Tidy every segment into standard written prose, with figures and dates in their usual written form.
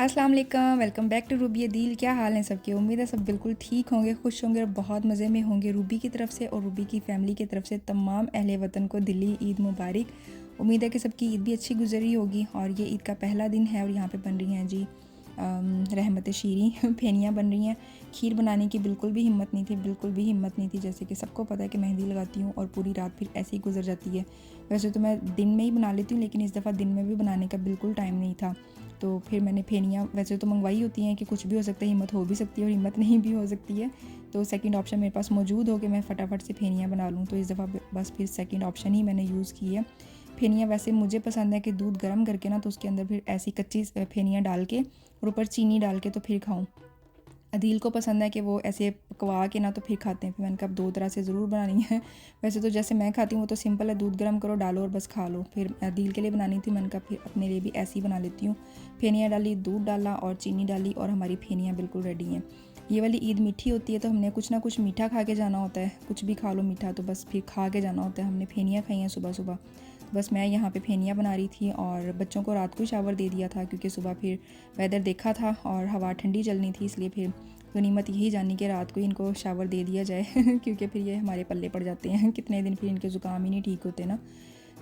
अस्सलाम वालेकुम, welcome back to Ruby दिल। क्या हाल है सबके? उम्मीद है सब बिल्कुल ठीक होंगे, खुश होंगे और बहुत मज़े में होंगे। रूबी की तरफ से और रूबी की फ़ैमिली की तरफ से तमाम अहले वतन को दिली ईद मुबारक। उम्मीद है कि सबकी ईद भी अच्छी गुजरी होगी। और ये ईद का पहला दिन है और यहाँ पे बन रही हैं जी रहमत शीरी फेनियाँ बन रही हैं। खीर बनाने की बिल्कुल भी हिम्मत नहीं थी, बिल्कुल भी हिम्मत नहीं थी। जैसे कि सबको पता है कि मेहंदी लगाती हूँ और पूरी रात फिर ऐसे ही गुजर जाती है। वैसे तो मैं दिन में ही बना लेती हूँ, लेकिन इस दफ़ा दिन में भी बनाने का बिल्कुल टाइम नहीं था। तो फिर मैंने फेनियाँ वैसे तो मंगवाई होती हैं कि कुछ भी हो सकता है, हिम्मत हो भी सकती है और हिम्मत नहीं भी हो सकती है। तो सेकंड ऑप्शन मेरे पास मौजूद हो कि मैं फटाफट से फेनियाँ बना लूँ, तो इस दफ़ा बस फिर सेकंड ऑप्शन ही मैंने यूज़ की है। फेनियाँ वैसे मुझे पसंद है कि दूध गर्म करके ना, तो उसके अंदर फिर ऐसी कच्ची फेनियाँ डाल के और ऊपर चीनी डाल के तो फिर खाऊँ। अदील को पसंद है कि वो ऐसे पकवा के ना तो फिर खाते हैं। फिर मैंने कहा अब दो तरह से ज़रूर बनानी है। वैसे तो जैसे मैं खाती हूँ वो तो सिंपल है, दूध गर्म करो, डालो और बस खा लो। फिर अदील के लिए बनानी थी, मैंने कहा फिर अपने लिए भी ऐसी ही बना लेती हूँ। फेनियाँ डाली, दूध डाला और चीनी डाली और हमारी फेनियाँ बिल्कुल रेडी हैं। ये वाली ईद मीठी होती है तो हमने कुछ ना कुछ मीठा खा के जाना होता है। कुछ भी खा लो मीठा, तो बस फिर खा के जाना होता है। हमने फेनियाँ खाई हैं सुबह सुबह। बस मैं यहाँ पे फेनियाँ बना रही थी और बच्चों को रात को ही शावर दे दिया था, क्योंकि सुबह फिर वेदर देखा था और हवा ठंडी चलनी थी, इसलिए फिर गनीमत यही जानी कि रात को ही इनको शावर दे दिया जाए क्योंकि फिर ये हमारे पल्ले पड़ जाते हैं कितने दिन, फिर इनके ज़ुकाम ही नहीं ठीक होते ना।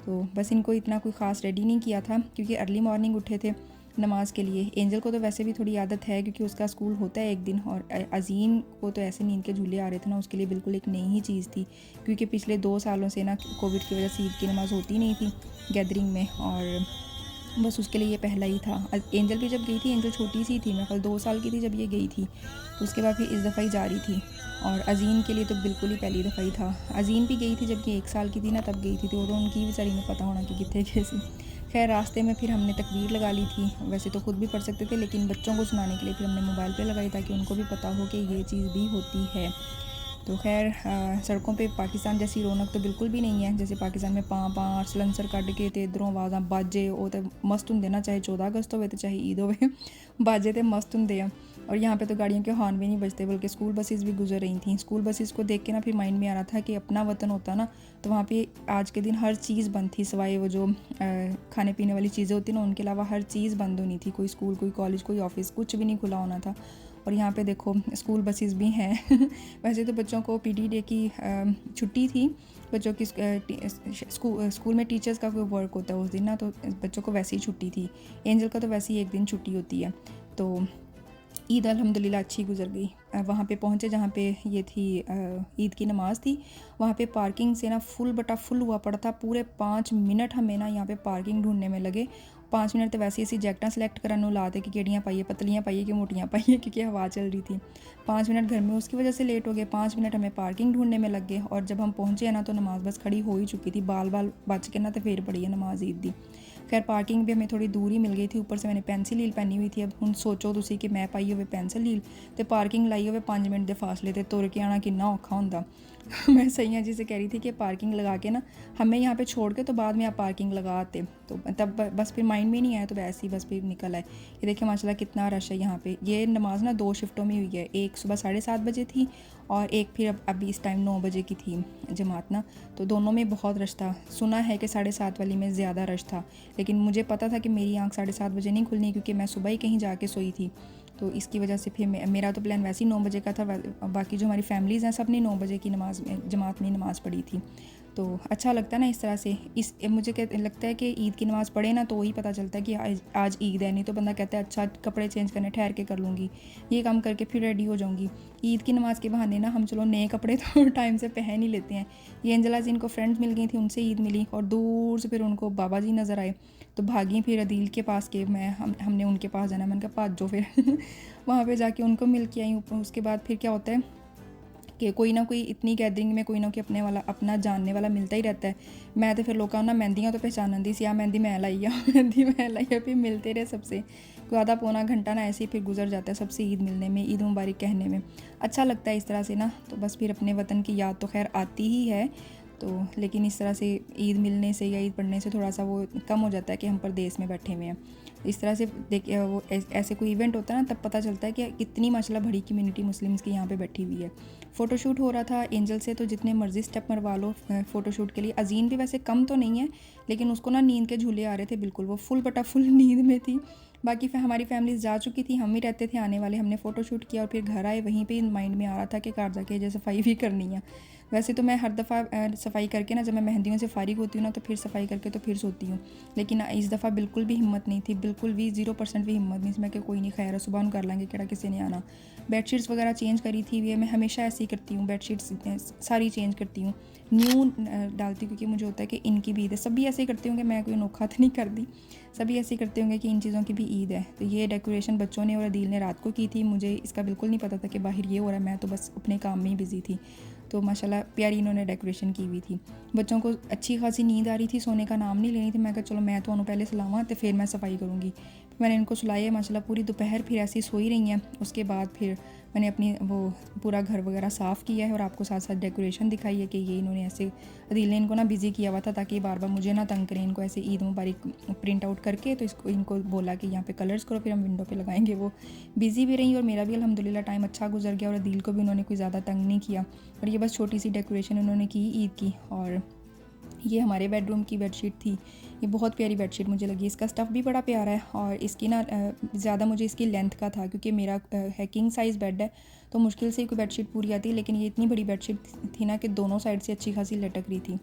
तो बस इनको इतना कोई ख़ास रेडी नहीं किया था, क्योंकि अर्ली मॉर्निंग उठे थे नमाज़ के लिए। एंजल को तो वैसे भी थोड़ी आदत है क्योंकि उसका स्कूल होता है एक दिन, और अजीन को तो ऐसे नींद के झूले आ रहे थे ना, उसके लिए बिल्कुल एक नई ही चीज़ थी। क्योंकि पिछले 2 सालों से ना कोविड की वजह से ईद की नमाज़ होती नहीं थी गैदरिंग में, और बस उसके लिए ये पहला ही था। एंजल भी जब गई थी, एंजल छोटी सी थी, मैं कल 2 साल की थी जब ये गई थी, तो उसके बाद फिर इस दफ़ा ही जा रही थी। और अजीन के लिए तो बिल्कुल ही पहली दफ़ा ही था। अजीन भी गई थी जब ये 1 साल की थी ना, तब गई थी, तो उनकी बेचारी में पता होना कि कितने कैसी। खैर रास्ते में फिर हमने तकबीर लगा ली थी। वैसे तो खुद भी पढ़ सकते थे, लेकिन बच्चों को सुनाने के लिए फिर हमने मोबाइल पे लगाई ताकि उनको भी पता हो कि ये चीज़ भी होती है। तो खैर सड़कों पे पाकिस्तान जैसी रौनक तो बिल्कुल भी नहीं है। जैसे पाकिस्तान में पाँ पाँ सलंसर कट के ते इधरों आवाज़ा बाजे, वो तो मस्त होंगे ना, चाहे 14 अगस्त हो तो चाहे ईद हो बाजे तो मस्त होंगे हैं। और यहाँ पे तो गाड़ियों के हॉर्न भी नहीं बजते, बल्कि स्कूल बसेस भी गुजर रही थी। स्कूल बसेस को देख के ना फिर माइंड में आ रहा था कि अपना वतन होता ना, तो वहाँ पे आज के दिन हर चीज़ बंद थी, सिवाय वो जो खाने पीने वाली चीज़ें होती ना, उनके अलावा हर चीज़ बंद होनी थी। कोई स्कूल, कोई कॉलेज, कोई ऑफिस, कुछ भी नहीं खुला होना था। और यहाँ पे देखो स्कूल बसेस भी हैं वैसे तो बच्चों को पीटी डे की छुट्टी थी। बच्चों की स्कूल में टीचर्स का कोई वर्क होता है उस दिन ना, तो बच्चों को वैसे ही छुट्टी थी। एंजल का तो वैसे ही एक दिन छुट्टी होती है। तो ईद अल्हम्दुलिल्लाह अच्छी गुजर गई। वहाँ पे पहुँचे जहाँ पे ये थी ईद की नमाज़ थी, वहाँ पे पार्किंग से ना फुल बटा फुल हुआ पड़ा था। पूरे 5 मिनट हमें ना यहाँ पे पार्किंग ढूंढने में लगे। 5 मिनट तो वैसे ऐसी जैकटा सिलेक्ट कराने लाते कि केड़ियाँ पाइए, पतलियाँ पाइए कि मोटियाँ पाइए, क्योंकि हवा चल रही थी। 5 मिनट घर में उसकी वजह से लेट हो गए, 5 मिनट हमें पार्किंग ढूंढने में लग गए। और जब हम पहुँचे ना तो नमाज़ बस खड़ी हो ही चुकी थी, बाल बाल बच के ना तो फिर पड़ी है नमाज ईद दी। खैर पार्किंग भी हमें थोड़ी दूर ही मिल गई थी। ऊपर से मैंने पेंसिल हील पहनी हुई थी। अब हुण सोचो तुसी कि मैं पाई हुए पेंसिल हील तो पार्किंग लाई हुए 5 मिनट के फासले ते तुर के आना कितना औखा होंदा मैं सैया जी से कह रही थी कि पार्किंग लगा के ना हमें यहाँ पे छोड़ के तो बाद में आप पार्किंग लगा आते, तो तब बस फिर माइंड में नहीं आया, तो वैसे ही बस फिर निकल आए। ये देखिए माशाल्लाह कितना रश है यहाँ पे। ये नमाज़ ना 2 शिफ्टों में हुई है, एक सुबह 7:30 बजे थी और एक फिर अभी इस टाइम 9 बजे की थी जमात ना, तो दोनों में बहुत रश था। सुना है कि 7:30 वाली में ज़्यादा रश था, लेकिन मुझे पता था कि मेरी आँख 7:30 बजे नहीं खुलनी, क्योंकि मैं सुबह ही कहीं जाके सोई थी। तो इसकी वजह से फिर मेरा तो प्लान वैसे ही 9 बजे का था। बाकी जो हमारी फैमिलीज़ हैं सब ने 9 बजे की नमाज़ में जमात में नमाज़ पढ़ी थी। तो अच्छा लगता है ना इस तरह से। मुझे लगता है कि ईद की नमाज़ पढ़े ना तो ही पता चलता है कि आज ईद है। नहीं तो बंदा कहता है अच्छा कपड़े चेंज करने ठहर के कर लूँगी, ये काम करके फिर रेडी हो जाऊँगी। ईद की नमाज़ के बहाने ना हम चलो नए कपड़े तो टाइम से पहन ही लेते हैं। ये एंजला जी इनको फ्रेंड्स मिल गई थी, उनसे ईद मिली और दूर से फिर उनको बाबा जी नज़र आए, तो भागी फिर अदील के पास के हमने उनके पास जाना। मैंने कहा भाग जो फिर वहाँ पे जाके उनको मिल के आई। उसके बाद फिर क्या होता है कि कोई ना कोई इतनी गैदरिंग में कोई ना कोई अपना जानने वाला मिलता ही रहता है। मैं तो फिर लोगों ना मेहंदियाँ तो पहचान दी सी, आ मेहंदी मैं लाई मेहंदी मैं लाई, फिर मिलते रहे सबसे। कोई आधा पौना घंटा ना ऐसे ही फिर गुजर जाता है सबसे ईद मिलने में, ईद मुबारक कहने में। अच्छा लगता है इस तरह से ना। तो बस फिर अपने वतन की याद तो खैर आती ही है, तो लेकिन इस तरह से ईद मिलने से या ईद पढ़ने से थोड़ा सा वो कम हो जाता है कि हम परदेश में बैठे हुए हैं। इस तरह से देखिए वो ऐसे कोई इवेंट होता है ना, तब पता चलता है कि कितनी माशाल्लाह बड़ी कम्युनिटी मुस्लिम्स की यहाँ पे बैठी हुई है। फ़ोटोशूट हो रहा था एंजल से, तो जितने मर्ज़ी स्टेप मरवा लो फ़ोटोशूट के लिए। अजीन भी वैसे कम तो नहीं है, लेकिन उसको ना नींद के झूले आ रहे थे बिल्कुल, वो फुल बटा फुल नींद में थी। बाकी हमारी फैमिलीज जा चुकी थी, हम ही रहते थे आने वाले। हमने फ़ोटो शूट किया और फिर घर आए। वहीं पे माइंड में आ रहा था कि घर जाके जो सफाई भी करनी है। वैसे तो मैं हर दफ़ा सफाई करके ना, जब मैं मेहंदियों से फ़ारिग होती हूँ ना, तो फिर सफाई करके तो फिर सोती हूँ। लेकिन इस दफ़ा बिल्कुल भी हिम्मत नहीं थी, बिल्कुल भी 0% भी हिम्मत नहीं थी। मैं कि कोई नहीं, खैर सुबह उन कर लेंगे, केड़ा किसी ने आना। बेडशीट्स वगैरह चेंज करी थी, ये मैं हमेशा ऐसे ही करती हूँ, बेडशीट्स सारी चेंज करती हूँ, न्यू डालती हूँ, क्योंकि मुझे होता है कि इनकी भी ईद है। सभी ऐसे ही करती हूँ कि मैं कोई अनोखा तो नहीं करती, सभी ऐसे ही करते होंगे कि इन चीज़ों की भी ईद है। तो ये डेकोरेशन बच्चों ने और अदील ने रात को की थी, मुझे इसका बिल्कुल नहीं पता था कि बाहर ये हो रहा है। मैं तो बस अपने काम में ही बिज़ी थी। तो माशाल्लाह प्यारी इन्होंने डेकोरेशन की हुई थी। बच्चों को अच्छी खासी नींद आ रही थी, सोने का नाम नहीं लेनी थी। मैं कहा चलो मैं तो पहले सुलावां तो फिर मैं सफाई करूँगी। मैंने इनको सुलाया माशाल्लाह, पूरी दोपहर फिर ऐसी सोई रही हैं। उसके बाद फिर मैंने अपनी वो पूरा घर वगैरह साफ़ किया है और आपको साथ साथ डेकोरेशन दिखाई है कि ये इन्होंने ऐसे, अदील ने इनको ना बिज़ी किया हुआ था ताकि बार बार मुझे ना तंग करें। इनको ऐसे ईद मुबारक प्रिंट आउट करके तो इसको इनको बोला कि यहाँ पे कलर्स करो, फिर हम विंडो पे लगाएंगे। वो बिज़ी भी रही और मेरा भी अल्हम्दुलिल्लाह टाइम अच्छा गुजर गया और अदील को भी उन्होंने कोई ज़्यादा तंग नहीं किया। और ये बस छोटी सी डेकोरेशन उन्होंने की ईद की। और ये हमारे बेडरूम की बेडशीट थी। ये बहुत प्यारी बेडशीट मुझे लगी। इसका स्टफ़ भी बड़ा प्यारा है और इसकी ना ज़्यादा मुझे इसकी लेंथ का था, क्योंकि मेरा है किंग साइज़ बेड है, तो मुश्किल से कोई बेडशीट पूरी आती है। लेकिन ये इतनी बड़ी बेडशीट थी ना कि दोनों साइड से अच्छी खासी लटक रही थी।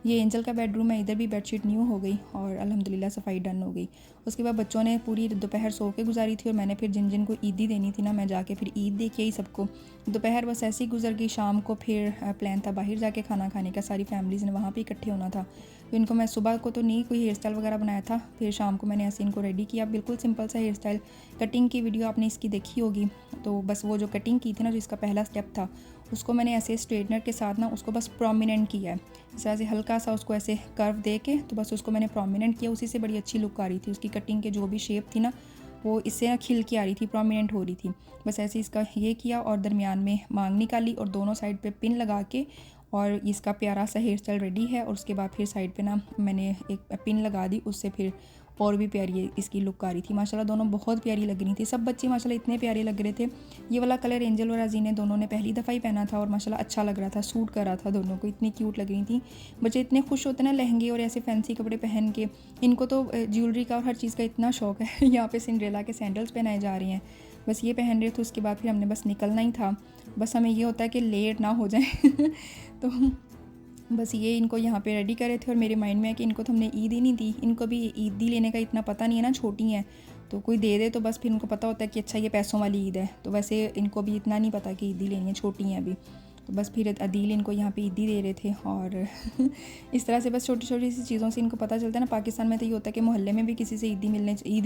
ये एंजल का बेडरूम है, इधर भी बेडशीट न्यू हो गई और अल्हम्दुलिल्लाह सफाई डन हो गई। उसके बाद बच्चों ने पूरी दोपहर सो के गुजारी थी और मैंने फिर जिन जिन को ईदी देनी थी ना, मैं जाके फिर ईद दे के ही सबको। दोपहर बस ऐसे ही गुजर गई। शाम को फिर प्लान था बाहर जाके खाना खाने का, सारी फैमिलीज़ ने वहाँ पे इकट्ठे होना था। तो इनको मैं सुबह को तो नहीं कोई हेयर स्टाइल वगैरह बनाया था, फिर शाम को मैंने ऐसे इनको रेडी किया, बिल्कुल सिंपल सा हेयर स्टाइल। कटिंग की वीडियो आपने इसकी देखी होगी, तो बस वो जो कटिंग की थी ना, जो इसका पहला स्टेप था, उसको मैंने ऐसे स्ट्रेटनर के साथ ना उसको बस प्रोमिनेंट किया है। इस तरह से हल्का सा उसको ऐसे कर्व दे के तो बस उसको मैंने प्रोमिनेंट किया। उसी से बड़ी अच्छी लुक आ रही थी। उसकी कटिंग के जो भी शेप थी ना, वो इससे ना खिल के आ रही थी, प्रोमिनेंट हो रही थी। बस ऐसे इसका ये किया और दरमियान में मांग निकाली और दोनों साइड पे पिन लगा के और इसका प्यारा सा हेयर स्टाइल रेडी है। और उसके बाद फिर साइड पे ना मैंने एक पिन लगा दी, उससे फिर और भी प्यारी इसकी लुक आ रही थी। माशाल्लाह दोनों बहुत प्यारी लग रही थी। सब बच्चे माशाल्लाह इतने प्यारे लग रहे थे। ये वाला कलर एंजल और अज़ीन ने दोनों ने पहली दफ़ा ही पहना था और माशाल्लाह अच्छा लग रहा था, सूट कर रहा था दोनों को, इतनी क्यूट लग रही थी। बच्चे इतने खुश होते ना लहंगे और ऐसे फैंसी कपड़े पहन के। इनको तो ज्वेलरी का और हर चीज़ का इतना शौक़ है। यहाँ पे सिंड्रेला के सैंडल्स पहनाए जा रहे हैं, बस ये पहन रहे थे। उसके बाद फिर हमने बस निकलना ही था। बस हमें ये होता है कि लेट ना हो जाए तो बस ये इनको यहाँ पे रेडी करे थे। और मेरे माइंड में है कि इनको तो हमने ईद ही नहीं दी, इनको भी ईदी लेने का इतना पता नहीं है ना, छोटी हैं तो कोई दे दे तो बस फिर उनको पता होता है कि अच्छा ये पैसों वाली ईद है। तो वैसे इनको भी इतना नहीं पता कि ईदी लेनी है, छोटी हैं अभी। तो बस फिर अदील इनको यहाँ पे ईदी दे रहे थे। और इस तरह से बस छोटी छोटी सी चीज़ों से इनको पता चलता है ना। पाकिस्तान में तो ये होता है कि मोहल्ले में भी किसी से ईद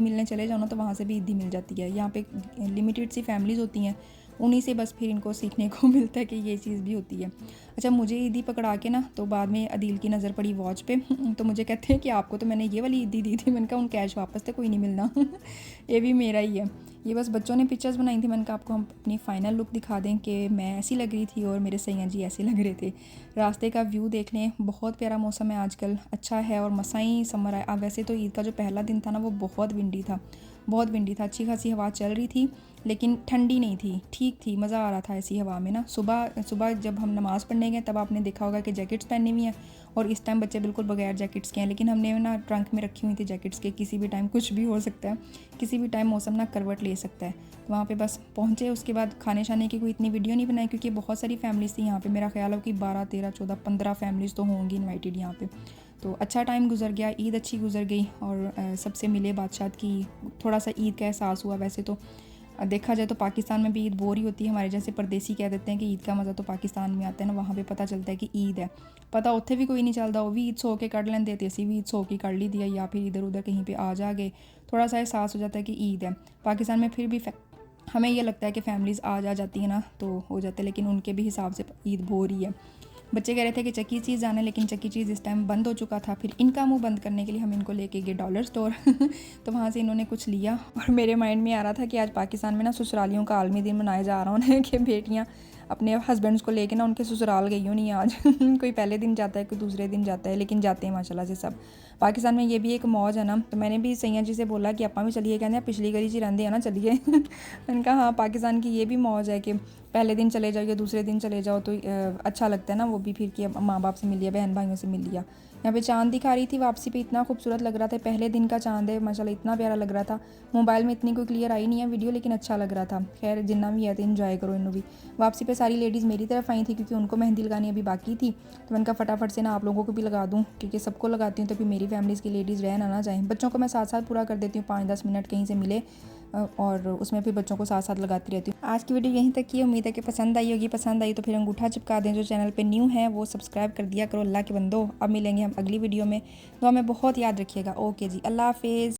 मिलने चले जाओ ना, तो वहाँ से भी ईदी मिल जाती है। यहाँ पे लिमिटेड सी फैमिलीज़ होती हैं, उन्हीं से बस फिर इनको सीखने को मिलता है कि ये चीज़ भी होती है। अच्छा, मुझे ईदी पकड़ा के ना तो बाद में अदील की नज़र पड़ी वॉच पे तो मुझे कहते हैं कि आपको तो मैंने ये वाली ईदी दी थी। मैंने कहा उन कैश वापस तो कोई नहीं मिलना ये भी मेरा ही है। ये बस बच्चों ने पिक्चर्स बनाई थी। मैंने कहा आपको हम अपनी फ़ाइनल लुक दिखा दें कि मैं ऐसी लग रही थी और मेरे सैया जी ऐसे लग रहे थे। रास्ते का व्यू देख लें, बहुत प्यारा मौसम है आजकल, अच्छा है और मसाई समर आया। वैसे तो ईद का जो पहला दिन था ना, वो बहुत विंडी था, बहुत विंडी था। अच्छी खासी हवा चल रही थी लेकिन ठंडी नहीं थी, ठीक थी, मज़ा आ रहा था ऐसी हवा में ना। सुबह सुबह जब हम नमाज़ पढ़ने गए तब आपने देखा होगा कि जैकेट्स पहनी हुई हैं और इस टाइम बच्चे बिल्कुल बगैर जैकेट्स के हैं। लेकिन हमने ना ट्रंक में रखी हुई थी जैकेट्स के, किसी भी टाइम कुछ भी हो सकता है, किसी भी टाइम मौसम ना करवट ले सकता है। तो वहाँ पे बस पहुँचे। उसके बाद खाने शाने की कोई इतनी वीडियो नहीं बनाई क्योंकि बहुत सारी फैमिलीज़ थी यहाँ पे। मेरा ख्याल हो कि 12 13 14 15 फैमिलीज़ तो होंगी इन्वाइटेड यहाँ पे। तो अच्छा टाइम गुजर गया, ईद अच्छी गुजर गई और सबसे मिले, बादशाह की थोड़ा सा ईद का एहसास हुआ। वैसे तो देखा जाए तो पाकिस्तान में भी ईद बोर ही होती है। हमारे जैसे परदेसी कह देते हैं कि ईद का मज़ा तो पाकिस्तान में आता है ना, वहाँ पे पता चलता है कि ईद है। पता उत्थे भी कोई नहीं चलता, वो भी ईद सो के कट लेंदे थे, असी भी ईद सो के कर ली दिया या फिर इधर उधर कहीं पे आ जा गए। थोड़ा सा एहसास हो जाता है कि ईद है। पाकिस्तान में फिर भी हमें ये लगता है कि फैमिलीज़ आ जाती है ना तो हो जाते हैं, लेकिन उनके भी हिसाब से ईद बोर ही है। बच्चे कह रहे थे कि चक्की चीज़ जाना है, लेकिन चक्की चीज़ इस टाइम बंद हो चुका था। फिर इनका मुंह बंद करने के लिए हम इनको लेके गए डॉलर स्टोर तो वहाँ से इन्होंने कुछ लिया और मेरे माइंड में आ रहा था कि आज पाकिस्तान में ना ससुरालियों का आलमी दिन मनाया जा रहा है कि बेटियाँ अपने हस्बैंड्स को लेके ना उनके ससुराल गई हो नहीं आज कोई पहले दिन जाता है, कोई दूसरे दिन जाता है, लेकिन जाते हैं माशाल्लाह से सब। पाकिस्तान में ये भी एक मौज है ना। तो मैंने भी सैया जी से बोला कि अपा भी चलिए, कहते हैं पिछली गली च रहते हैं ना, चलिए मैंने कहा हाँ, पाकिस्तान की ये भी मौज है कि पहले दिन चले जाओ या दूसरे दिन चले जाओ तो अच्छा लगता है ना। वो भी फिर कि माँ बाप से मिल लिया, बहन भाइयों से मिल लिया, यहाँ पे चाँद दिखा रही थी वापसी पे, इतना खूबसूरत लग रहा था। पहले दिन का चाँद है माशाल्लाह, इतना प्यारा लग रहा था। मोबाइल में इतनी कोई क्लियर आई नहीं है वीडियो, लेकिन अच्छा लग रहा था। खैर जिन्ना भी है तो इन्जॉय करो इन्हों भी। वापसी पे सारी लेडीज़ मेरी तरफ आई थी क्योंकि उनको मेहंदी लगानी अभी बाकी थी, तो मैंने कहा फटाफट से ना आप लोगों को भी लगा दूँ, क्योंकि सबको लगाती हूँ तो फिर मेरी फैमिलीज़ की लेडीज़ रह ना जाएँ। बच्चों को मैं साथ साथ पूरा कर देती हूँ, 5-10 मिनट कहीं से मिले और उसमें फिर बच्चों को साथ साथ लगाती रहती हूँ। आज की वीडियो यहीं तक की, उम्मीद है कि पसंद आई होगी। पसंद आई तो फिर अंगूठा चिपका दें, जो चैनल पे न्यू है वो सब्सक्राइब कर दिया करो। अल्लाह के बंदो, अब मिलेंगे हम अगली वीडियो में। दुआ में बहुत याद रखिएगा। ओके जी, अल्लाह हाफिज़।